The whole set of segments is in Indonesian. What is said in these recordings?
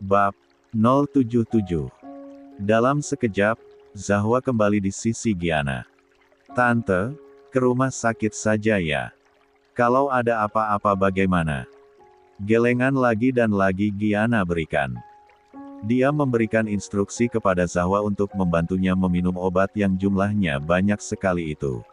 Bab 077. Dalam sekejap, Zahwa kembali di sisi Giana. "Tante, ke rumah sakit saja ya. Kalau ada apa-apa bagaimana?" Gelengan lagi dan lagi Giana berikan. Dia memberikan instruksi kepada Zahwa untuk membantunya meminum obat yang jumlahnya banyak sekali itu.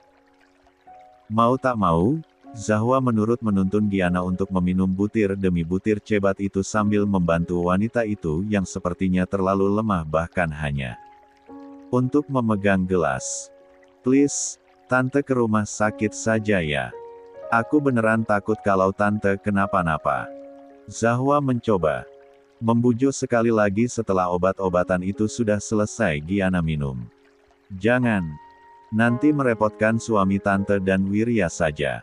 Mau tak mau, Zahwa menurut menuntun Giana untuk meminum butir demi butir cebat itu sambil membantu wanita itu yang sepertinya terlalu lemah bahkan hanya untuk memegang gelas. "Please, tante ke rumah sakit saja ya. Aku beneran takut kalau tante kenapa-napa." Zahwa mencoba membujuk sekali lagi setelah obat-obatan itu sudah selesai Giana minum. "Jangan. Nanti merepotkan suami tante dan Wirya saja."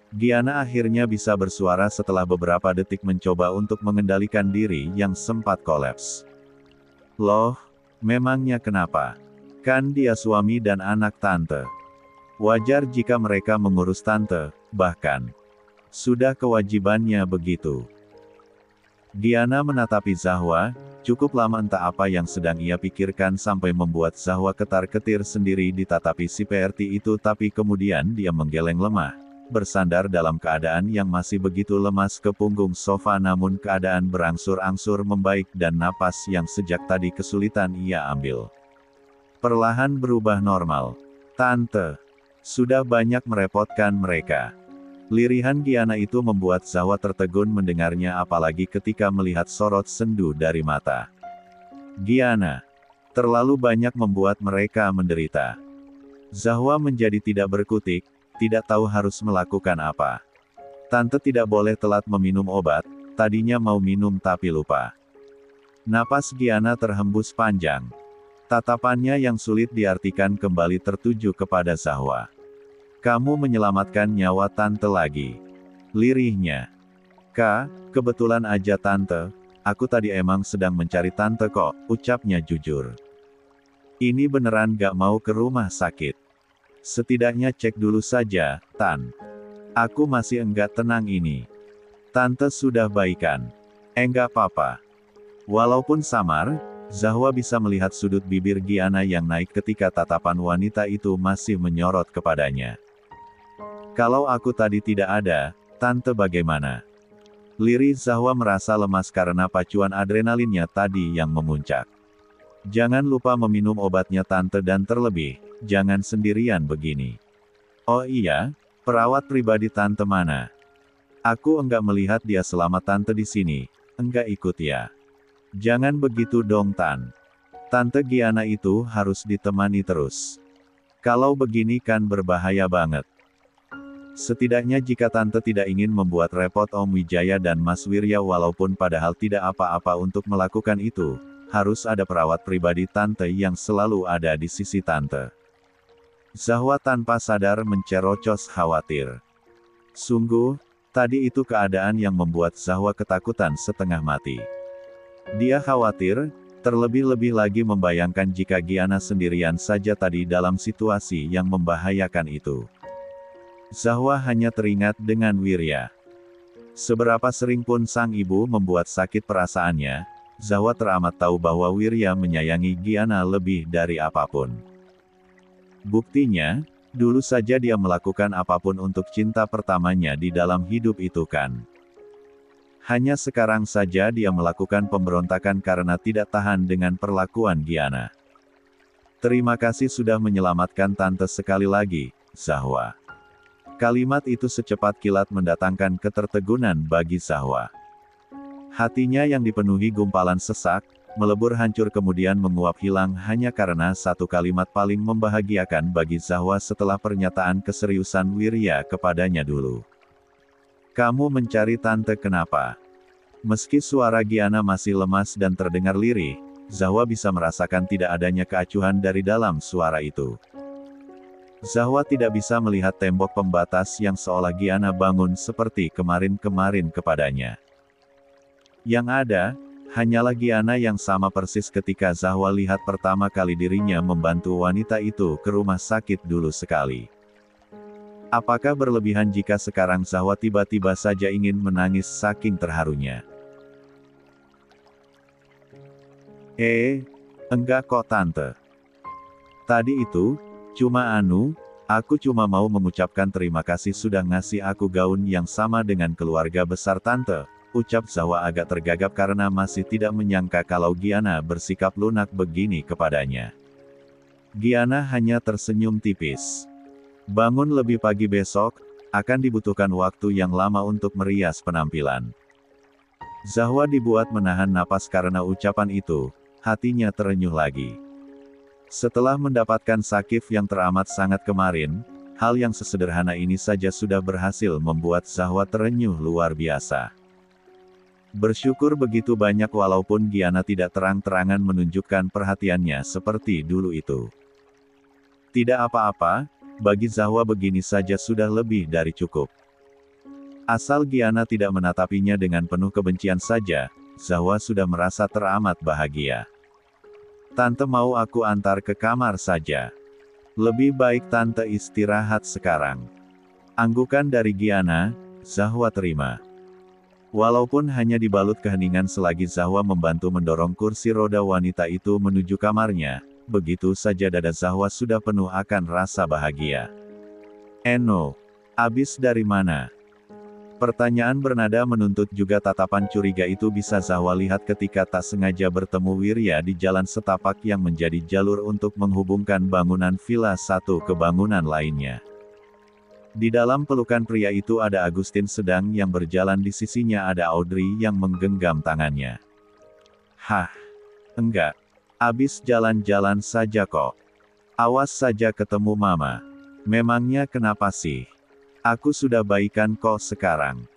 Giana akhirnya bisa bersuara setelah beberapa detik mencoba untuk mengendalikan diri yang sempat kolaps. "Loh, memangnya kenapa? Kan dia suami dan anak tante. Wajar jika mereka mengurus tante, bahkan sudah kewajibannya begitu." Giana menatapi Zahwa, cukup lama entah apa yang sedang ia pikirkan sampai membuat Zahwa ketar-ketir sendiri ditatapi si PRT itu tapi kemudian dia menggeleng lemah, bersandar dalam keadaan yang masih begitu lemas ke punggung sofa namun keadaan berangsur-angsur membaik dan napas yang sejak tadi kesulitan ia ambil perlahan berubah normal. "Tante, sudah banyak merepotkan mereka." Lirihan Giana itu membuat Zahwa tertegun mendengarnya apalagi ketika melihat sorot sendu dari mata Giana. Terlalu banyak membuat mereka menderita. Zahwa menjadi tidak berkutik, tidak tahu harus melakukan apa. "Tante tidak boleh telat meminum obat, tadinya mau minum tapi lupa." Napas Giana terhembus panjang. Tatapannya yang sulit diartikan kembali tertuju kepada Zahwa. "Kamu menyelamatkan nyawa tante lagi," lirihnya. "Kak, kebetulan aja tante, aku tadi emang sedang mencari tante kok," ucapnya jujur. "Ini beneran gak mau ke rumah sakit. Setidaknya cek dulu saja, Tan. Aku masih enggak tenang ini. Tante sudah baikan." "Enggak apa-apa." Walaupun samar, Zahwa bisa melihat sudut bibir Giana yang naik ketika tatapan wanita itu masih menyorot kepadanya. "Kalau aku tadi tidak ada, tante bagaimana?" Lirih Zahwa merasa lemas karena pacuan adrenalinnya tadi yang memuncak. "Jangan lupa meminum obatnya tante dan terlebih, jangan sendirian begini." "Oh iya, perawat pribadi tante mana? Aku enggak melihat dia selama tante di sini, enggak ikut ya." "Jangan begitu dong Tan. Tante Giana itu harus ditemani terus. Kalau begini kan berbahaya banget. Setidaknya jika tante tidak ingin membuat repot Om Wijaya dan Mas Wirya walaupun padahal tidak apa-apa untuk melakukan itu, harus ada perawat pribadi tante yang selalu ada di sisi tante." Zahwa tanpa sadar mencerocos khawatir. Sungguh, tadi itu keadaan yang membuat Zahwa ketakutan setengah mati. Dia khawatir, terlebih-lebih lagi membayangkan jika Giana sendirian saja tadi dalam situasi yang membahayakan itu. Zahwa hanya teringat dengan Wirya. Seberapa sering pun sang ibu membuat sakit perasaannya, Zahwa teramat tahu bahwa Wirya menyayangi Giana lebih dari apapun. Buktinya, dulu saja dia melakukan apapun untuk cinta pertamanya di dalam hidup itu kan. Hanya sekarang saja dia melakukan pemberontakan karena tidak tahan dengan perlakuan Giana. "Terima kasih sudah menyelamatkan tante sekali lagi, Zahwa." Kalimat itu secepat kilat mendatangkan ketertegunan bagi Zahwa. Hatinya yang dipenuhi gumpalan sesak, melebur hancur kemudian menguap hilang hanya karena satu kalimat paling membahagiakan bagi Zahwa setelah pernyataan keseriusan Wirya kepadanya dulu. "Kamu mencari tante kenapa?" Meski suara Giana masih lemas dan terdengar lirih, Zahwa bisa merasakan tidak adanya keacuhan dari dalam suara itu. Zahwa tidak bisa melihat tembok pembatas yang seolah Giana bangun seperti kemarin-kemarin kepadanya. Yang ada, hanyalah Giana yang sama persis ketika Zahwa lihat pertama kali dirinya membantu wanita itu ke rumah sakit dulu sekali. Apakah berlebihan jika sekarang Zahwa tiba-tiba saja ingin menangis saking terharunya? Enggak kok Tante. Tadi itu, aku cuma mau mengucapkan terima kasih sudah ngasih aku gaun yang sama dengan keluarga besar Tante, ucap Zahwa agak tergagap karena masih tidak menyangka kalau Giana bersikap lunak begini kepadanya. Giana hanya tersenyum tipis. Bangun lebih pagi besok, akan dibutuhkan waktu yang lama untuk merias penampilan. Zahwa dibuat menahan napas karena ucapan itu, hatinya terenyuh lagi. Setelah mendapatkan sakit yang teramat sangat kemarin, hal yang sesederhana ini saja sudah berhasil membuat Zahwa terenyuh luar biasa. Bersyukur begitu banyak walaupun Giana tidak terang-terangan menunjukkan perhatiannya seperti dulu itu. Tidak apa-apa, bagi Zahwa begini saja sudah lebih dari cukup. Asal Giana tidak menatapinya dengan penuh kebencian saja, Zahwa sudah merasa teramat bahagia. Tante mau aku antar ke kamar saja. Lebih baik Tante istirahat sekarang. Anggukan dari Giana, Zahwa terima. Walaupun hanya dibalut keheningan selagi Zahwa membantu mendorong kursi roda wanita itu menuju kamarnya, begitu saja dada Zahwa sudah penuh akan rasa bahagia. Eno, abis dari mana? Pertanyaan bernada menuntut juga tatapan curiga itu bisa Zahwa lihat ketika tak sengaja bertemu Wirya di jalan setapak yang menjadi jalur untuk menghubungkan bangunan villa satu ke bangunan lainnya. Di dalam pelukan pria itu ada Agustin sedang yang berjalan di sisinya ada Audrey yang menggenggam tangannya. Hah? Enggak. Abis jalan-jalan saja kok. Awas saja ketemu Mama. Memangnya kenapa sih? Aku sudah baikan kok sekarang.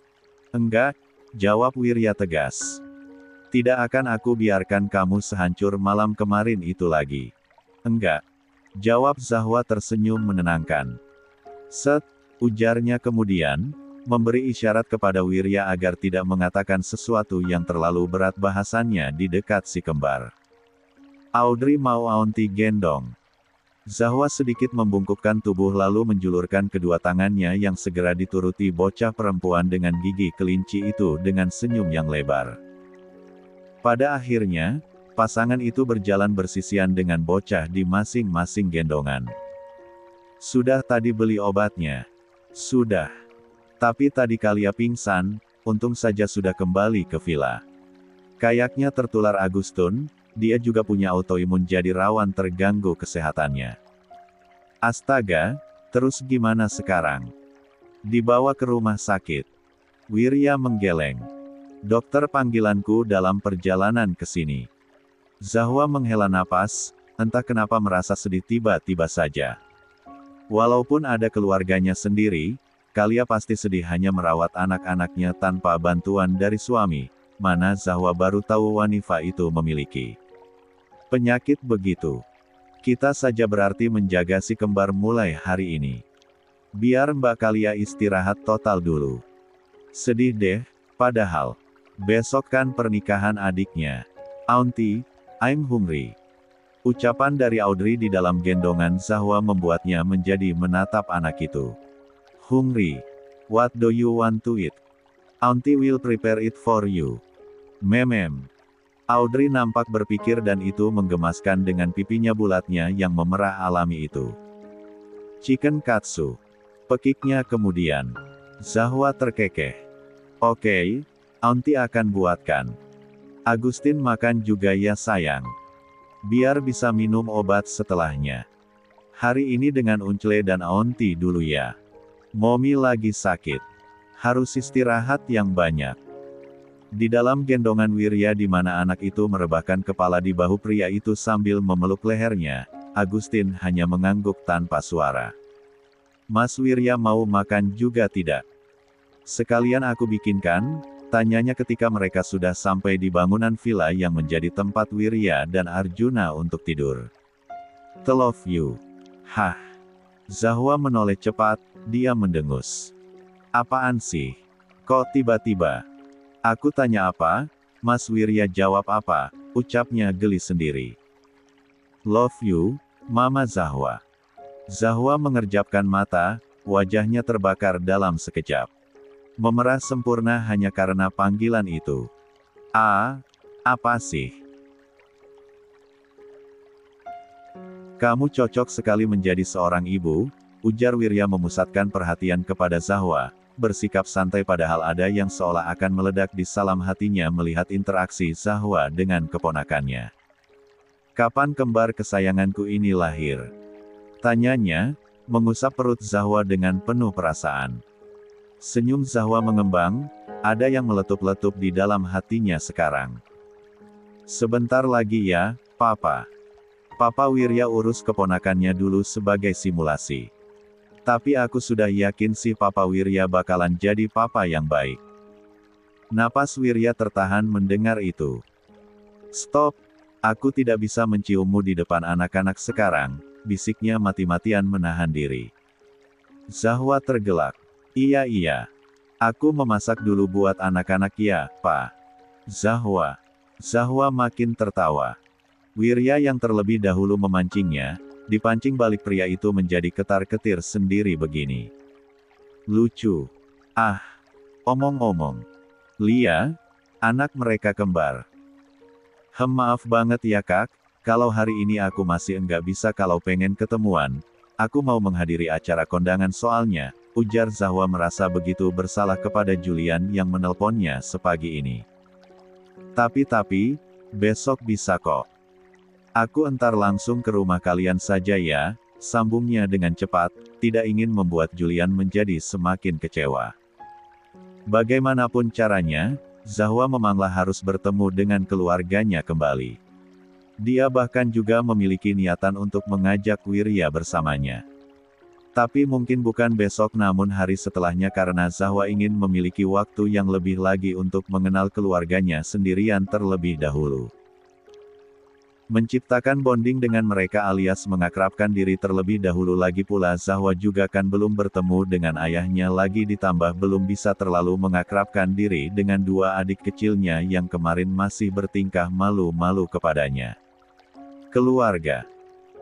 Enggak, jawab Wirya tegas. Tidak akan aku biarkan kamu sehancur malam kemarin itu lagi. Enggak. Jawab Zahwa tersenyum menenangkan. Set, ujarnya kemudian, memberi isyarat kepada Wirya agar tidak mengatakan sesuatu yang terlalu berat bahasannya di dekat si kembar. Audrey mau Aunty gendong. Zahwa sedikit membungkukkan tubuh lalu menjulurkan kedua tangannya yang segera dituruti bocah perempuan dengan gigi kelinci itu dengan senyum yang lebar. Pada akhirnya, pasangan itu berjalan bersisian dengan bocah di masing-masing gendongan. Sudah tadi beli obatnya? Sudah. Tapi tadi Kalia pingsan, untung saja sudah kembali ke villa. Kayaknya tertular Agustin. Dia juga punya autoimun jadi rawan terganggu kesehatannya. Astaga, terus gimana sekarang? Dibawa ke rumah sakit. Wirya menggeleng. Dokter panggilanku dalam perjalanan ke sini. Zahwa menghela napas, entah kenapa merasa sedih tiba-tiba saja. Walaupun ada keluarganya sendiri, Kalia pasti sedih hanya merawat anak-anaknya tanpa bantuan dari suami, mana Zahwa baru tahu wanita itu memiliki penyakit begitu. Kita saja berarti menjaga si kembar mulai hari ini. Biar Mbak Kalia istirahat total dulu. Sedih deh, padahal besok kan pernikahan adiknya. Aunty, I'm hungry. Ucapan dari Audrey di dalam gendongan Zahwa membuatnya menjadi menatap anak itu. Hungry? What do you want to eat? Aunty will prepare it for you. Memem. Audrey nampak berpikir dan itu menggemaskan dengan pipinya bulatnya yang memerah alami itu. Chicken katsu. Pekiknya kemudian. Zahwa terkekeh. Oke, Aunty akan buatkan. Agustin makan juga ya sayang. Biar bisa minum obat setelahnya. Hari ini dengan Uncle dan Aunty dulu ya. Mommy lagi sakit. Harus istirahat yang banyak. Di dalam gendongan Wirya di mana anak itu merebahkan kepala di bahu pria itu sambil memeluk lehernya, Agustin hanya mengangguk tanpa suara. Mas Wirya mau makan juga tidak? Sekalian aku bikinkan, tanyanya ketika mereka sudah sampai di bangunan villa yang menjadi tempat Wirya dan Arjuna untuk tidur. I love you. Hah? Zahwa menoleh cepat, dia mendengus. Apaan sih? Kok tiba-tiba? Aku tanya apa? Mas Wirya jawab apa? Ucapnya geli sendiri. Love you, Mama Zahwa. Zahwa mengerjapkan mata, wajahnya terbakar dalam sekejap. Memerah sempurna hanya karena panggilan itu. Apa sih? Kamu cocok sekali menjadi seorang ibu, ujar Wirya memusatkan perhatian kepada Zahwa, bersikap santai padahal ada yang seolah akan meledak di dalam hatinya melihat interaksi Zahwa dengan keponakannya. Kapan kembar kesayanganku ini lahir? Tanyanya, mengusap perut Zahwa dengan penuh perasaan. Senyum Zahwa mengembang, ada yang meletup-letup di dalam hatinya sekarang. Sebentar lagi ya, Papa. Papa Wirya urus keponakannya dulu sebagai simulasi. Tapi aku sudah yakin si Papa Wirya bakalan jadi papa yang baik. Napas Wirya tertahan mendengar itu. Stop, aku tidak bisa menciummu di depan anak-anak sekarang, bisiknya mati-matian menahan diri. Zahwa tergelak. Iya. Aku memasak dulu buat anak-anak ya, Pak. Zahwa makin tertawa. Wirya yang terlebih dahulu memancingnya, dipancing balik pria itu menjadi ketar-ketir sendiri begini. Lucu. Omong-omong. Lia, anak mereka kembar. Maaf banget ya Kak, kalau hari ini aku masih enggak bisa kalau pengen ketemuan, aku mau menghadiri acara kondangan soalnya, ujar Zahwa merasa begitu bersalah kepada Julian yang menelponnya sepagi ini. Tapi, besok bisa kok. Aku entar langsung ke rumah kalian saja ya, sambungnya dengan cepat, tidak ingin membuat Julian menjadi semakin kecewa. Bagaimanapun caranya, Zahwa memanglah harus bertemu dengan keluarganya kembali. Dia bahkan juga memiliki niatan untuk mengajak Wirya bersamanya. Tapi mungkin bukan besok namun hari setelahnya karena Zahwa ingin memiliki waktu yang lebih lagi untuk mengenal keluarganya sendirian terlebih dahulu. Menciptakan bonding dengan mereka alias mengakrabkan diri terlebih dahulu lagi pula Zahwa juga kan belum bertemu dengan ayahnya lagi ditambah belum bisa terlalu mengakrabkan diri dengan dua adik kecilnya yang kemarin masih bertingkah malu-malu kepadanya. Keluarga.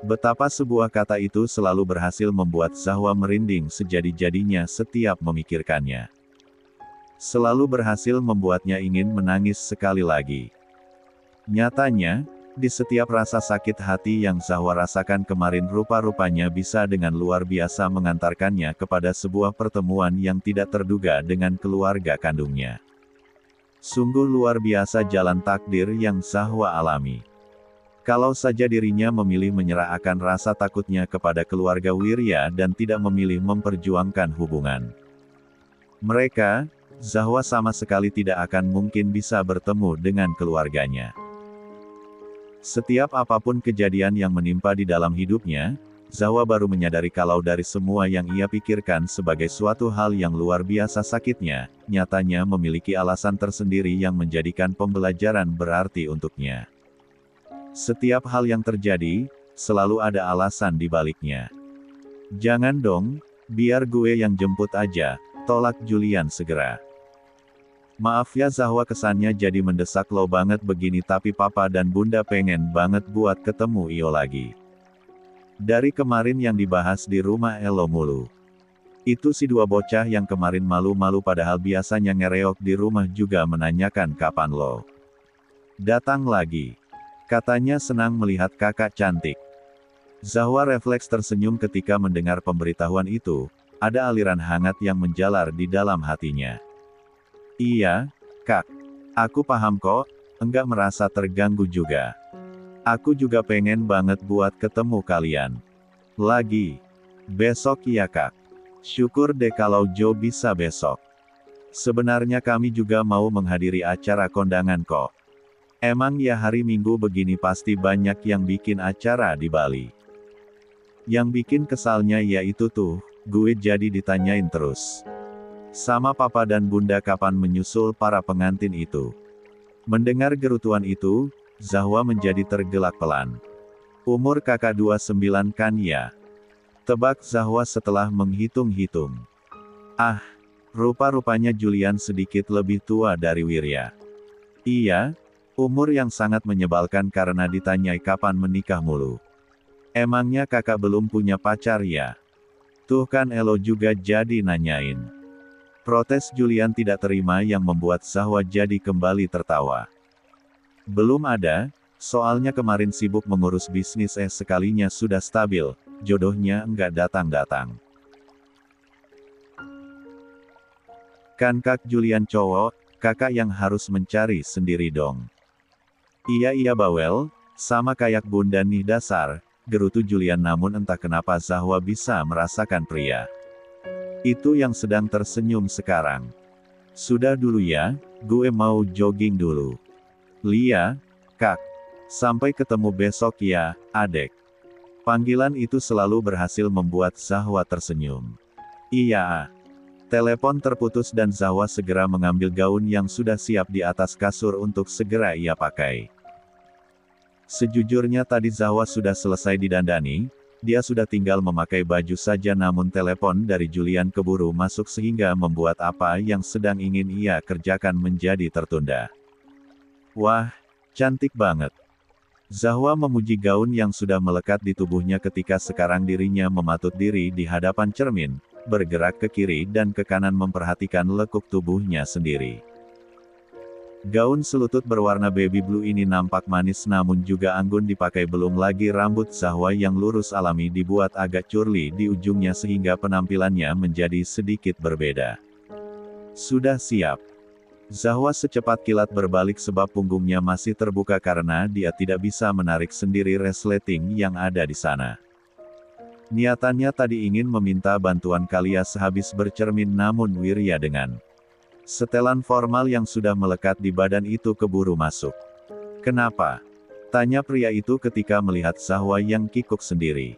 Betapa sebuah kata itu selalu berhasil membuat Zahwa merinding sejadi-jadinya setiap memikirkannya. Selalu berhasil membuatnya ingin menangis sekali lagi. Nyatanya, di setiap rasa sakit hati yang Zahwa rasakan kemarin rupa-rupanya bisa dengan luar biasa mengantarkannya kepada sebuah pertemuan yang tidak terduga dengan keluarga kandungnya. Sungguh luar biasa jalan takdir yang Zahwa alami. Kalau saja dirinya memilih menyerah akan rasa takutnya kepada keluarga Wirya dan tidak memilih memperjuangkan hubungan mereka, Zahwa sama sekali tidak akan mungkin bisa bertemu dengan keluarganya. Setiap apapun kejadian yang menimpa di dalam hidupnya, Zahwa baru menyadari kalau dari semua yang ia pikirkan sebagai suatu hal yang luar biasa sakitnya, nyatanya memiliki alasan tersendiri yang menjadikan pembelajaran berarti untuknya. Setiap hal yang terjadi, selalu ada alasan di baliknya. Jangan dong, biar gue yang jemput aja, tolak Julian segera. Maaf ya Zahwa kesannya jadi mendesak lo banget begini tapi papa dan bunda pengen banget buat ketemu Iyo lagi. Dari kemarin yang dibahas di rumah Elo mulu. Itu si dua bocah yang kemarin malu-malu padahal biasanya ngereok di rumah juga menanyakan kapan lo datang lagi. Katanya senang melihat kakak cantik. Zahwa refleks tersenyum ketika mendengar pemberitahuan itu, ada aliran hangat yang menjalar di dalam hatinya. Iya, Kak. Aku paham kok, enggak merasa terganggu juga. Aku juga pengen banget buat ketemu kalian lagi. Besok ya Kak. Syukur deh kalau Jo bisa besok. Sebenarnya kami juga mau menghadiri acara kondangan kok. Emang ya hari Minggu begini pasti banyak yang bikin acara di Bali. Yang bikin kesalnya yaitu tuh, gue jadi ditanyain terus. Sama papa dan bunda kapan menyusul para pengantin itu. Mendengar gerutuan itu, Zahwa menjadi tergelak pelan. Umur kakak 29 kan ya? Tebak Zahwa setelah menghitung-hitung. Rupa-rupanya Julian sedikit lebih tua dari Wirya. Iya, umur yang sangat menyebalkan karena ditanyai kapan menikah mulu. Emangnya kakak belum punya pacar ya? Tuh kan Elo juga jadi nanyain. Protes Julian tidak terima yang membuat Zahwa jadi kembali tertawa. Belum ada, Soalnya kemarin sibuk mengurus bisnis sekalinya sudah stabil, jodohnya nggak datang-datang. Kan Kak Julian cowok, kakak yang harus mencari sendiri dong. Iya bawel, sama kayak bunda nih dasar, gerutu Julian namun entah kenapa Zahwa bisa merasakan pria itu yang sedang tersenyum sekarang. Sudah dulu ya, gue mau jogging dulu. Lia, Kak. Sampai ketemu besok ya, adek. Panggilan itu selalu berhasil membuat Zahwa tersenyum. Iya. Telepon terputus dan Zahwa segera mengambil gaun yang sudah siap di atas kasur untuk segera ia pakai. Sejujurnya tadi Zahwa sudah selesai didandani, dia sudah tinggal memakai baju saja namun telepon dari Julian keburu masuk sehingga membuat apa yang sedang ingin ia kerjakan menjadi tertunda. Wah, cantik banget. Zahwa memuji gaun yang sudah melekat di tubuhnya ketika sekarang dirinya mematut diri di hadapan cermin, bergerak ke kiri dan ke kanan memperhatikan lekuk tubuhnya sendiri. Gaun selutut berwarna baby blue ini nampak manis namun juga anggun dipakai, belum lagi rambut Zahwa yang lurus alami dibuat agak curly di ujungnya sehingga penampilannya menjadi sedikit berbeda. Sudah siap. Zahwa secepat kilat berbalik sebab punggungnya masih terbuka karena dia tidak bisa menarik sendiri resleting yang ada di sana. Niatannya tadi ingin meminta bantuan Kalia sehabis bercermin namun Wirya dengan setelan formal yang sudah melekat di badan itu keburu masuk. Kenapa? Tanya pria itu ketika melihat Zahwa yang kikuk sendiri.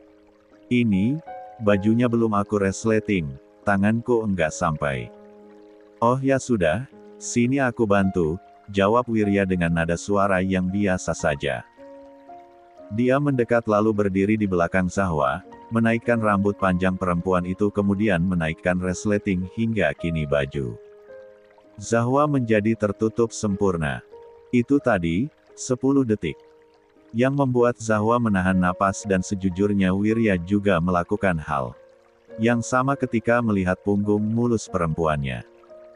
Ini, bajunya belum aku resleting, tanganku enggak sampai. Oh ya sudah. Sini aku bantu, jawab Wirya dengan nada suara yang biasa saja. Dia mendekat lalu berdiri di belakang Zahwa, menaikkan rambut panjang perempuan itu kemudian menaikkan resleting hingga kini baju Zahwa menjadi tertutup sempurna. Itu tadi, 10 detik. Yang membuat Zahwa menahan napas dan sejujurnya Wirya juga melakukan hal yang sama ketika melihat punggung mulus perempuannya.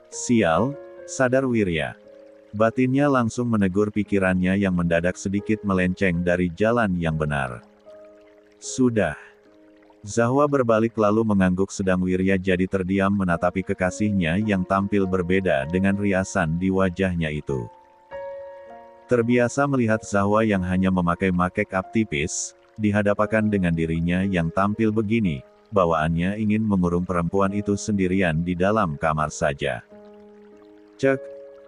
Sial. Sadar Wirya. Batinnya langsung menegur pikirannya yang mendadak sedikit melenceng dari jalan yang benar. Sudah. Zahwa berbalik lalu mengangguk sedang Wirya jadi terdiam menatapi kekasihnya yang tampil berbeda dengan riasan di wajahnya itu. Terbiasa melihat Zahwa yang hanya memakai make up tipis, dihadapkan dengan dirinya yang tampil begini, bawaannya ingin mengurung perempuan itu sendirian di dalam kamar saja. Cek,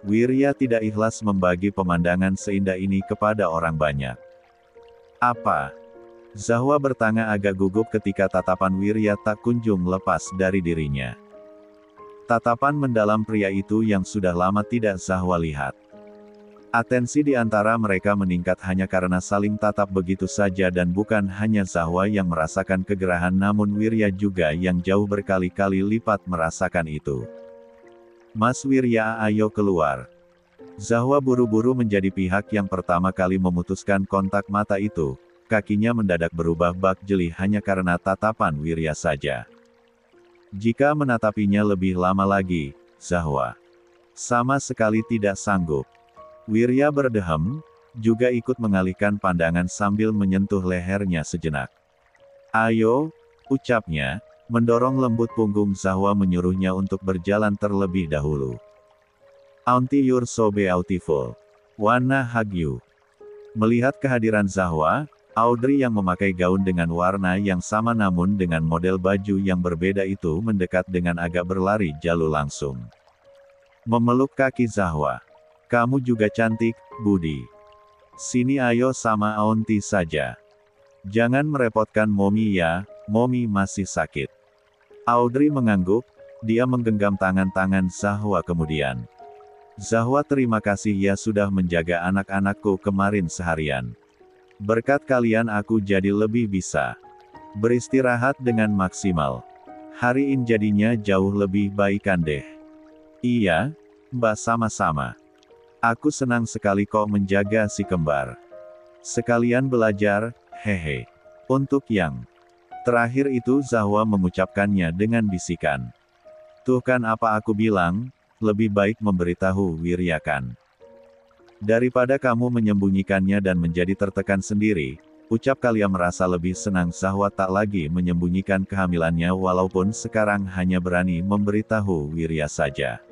Wirya tidak ikhlas membagi pemandangan seindah ini kepada orang banyak. Apa? Zahwa bertanya agak gugup ketika tatapan Wirya tak kunjung lepas dari dirinya. Tatapan mendalam pria itu yang sudah lama tidak Zahwa lihat. Atensi di antara mereka meningkat hanya karena saling tatap begitu saja dan bukan hanya Zahwa yang merasakan kegerahan namun Wirya juga yang jauh berkali-kali lipat merasakan itu. Mas Wirya, ayo keluar. Zahwa buru-buru menjadi pihak yang pertama kali memutuskan kontak mata itu, kakinya mendadak berubah bak jeli hanya karena tatapan Wirya saja. Jika menatapinya lebih lama lagi, Zahwa sama sekali tidak sanggup. Wirya berdehem, juga ikut mengalihkan pandangan sambil menyentuh lehernya sejenak. Ayo, ucapnya, mendorong lembut punggung Zahwa menyuruhnya untuk berjalan terlebih dahulu. Auntie, you're so beautiful. Wanna hug you. Melihat kehadiran Zahwa, Audrey yang memakai gaun dengan warna yang sama namun dengan model baju yang berbeda itu mendekat dengan agak berlari jauh langsung memeluk kaki Zahwa. Kamu juga cantik, Budi. Sini ayo sama Auntie saja. Jangan merepotkan Momi ya, Momi masih sakit. Audrey mengangguk, dia menggenggam tangan-tangan Zahwa kemudian. Zahwa, terima kasih ya sudah menjaga anak-anakku kemarin seharian. Berkat kalian aku jadi lebih bisa beristirahat dengan maksimal. Hari ini jadinya jauh lebih baikan deh. Iya, Mbak, sama-sama. Aku senang sekali kok menjaga si kembar. Sekalian belajar, hehe. Untuk yang terakhir itu Zahwa mengucapkannya dengan bisikan. Tuh kan apa aku bilang, lebih baik memberitahu Wirya kan. Daripada kamu menyembunyikannya dan menjadi tertekan sendiri, ucap Kalia merasa lebih senang Zahwa tak lagi menyembunyikan kehamilannya walaupun sekarang hanya berani memberitahu Wirya saja.